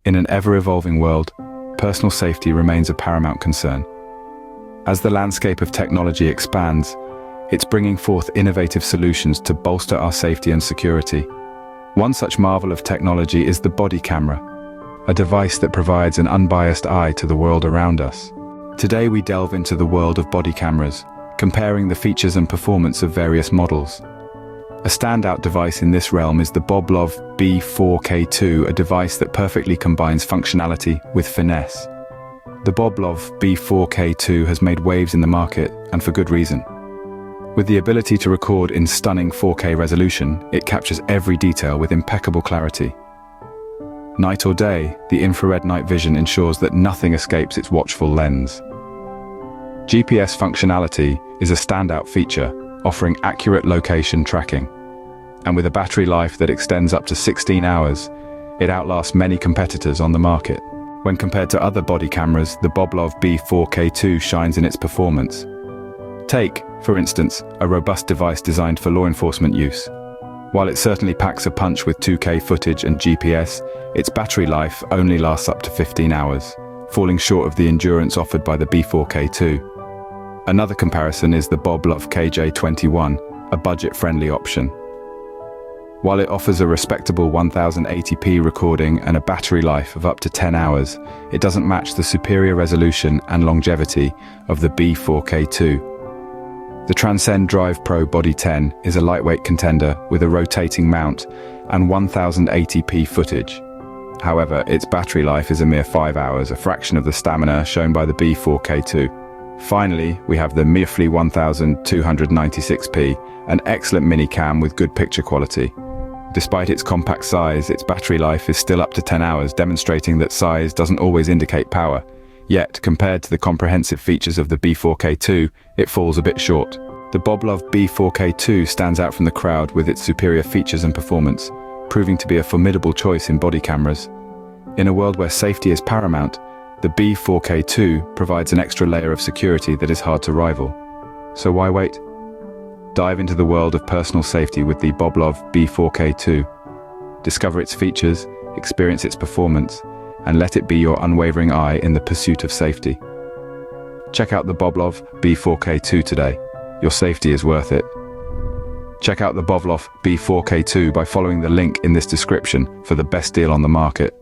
In an ever-evolving world, personal safety remains a paramount concern. As the landscape of technology expands, it's bringing forth innovative solutions to bolster our safety and security. One such marvel of technology is the body camera, a device that provides an unbiased eye to the world around us. Today we delve into the world of body cameras, comparing the features and performance of various models. A standout device in this realm is the BOBLOV B4K2, a device that perfectly combines functionality with finesse. The BOBLOV B4K2 has made waves in the market, and for good reason. With the ability to record in stunning 4K resolution, it captures every detail with impeccable clarity. Night or day, the infrared night vision ensures that nothing escapes its watchful lens. GPS functionality is a standout feature, offering accurate location tracking. And with a battery life that extends up to 16 hours, it outlasts many competitors on the market. When compared to other body cameras, the BOBLOV B4K2 shines in its performance. Take, for instance, a robust device designed for law enforcement use. While it certainly packs a punch with 2K footage and GPS, its battery life only lasts up to 15 hours, falling short of the endurance offered by the B4K2. Another comparison is the Bovlov KJ21, a budget-friendly option. While it offers a respectable 1080p recording and a battery life of up to 10 hours, it doesn't match the superior resolution and longevity of the B4K2. The Transcend Drive Pro Body 10 is a lightweight contender with a rotating mount and 1080p footage. However, its battery life is a mere 5 hours, a fraction of the stamina shown by the B4K2. Finally, we have the Bovlov 1296p, an excellent mini cam with good picture quality. Despite its compact size, its battery life is still up to 10 hours, demonstrating that size doesn't always indicate power. Yet, compared to the comprehensive features of the B4K2, it falls a bit short. The BOBLOV B4K2 stands out from the crowd with its superior features and performance, proving to be a formidable choice in body cameras. In a world where safety is paramount, the B4K2 provides an extra layer of security that is hard to rival. So why wait? Dive into the world of personal safety with the BOBLOV B4K2. Discover its features, experience its performance, and let it be your unwavering eye in the pursuit of safety. Check out the BOBLOV B4K2 today. Your safety is worth it. Check out the BOBLOV B4K2 by following the link in this description for the best deal on the market.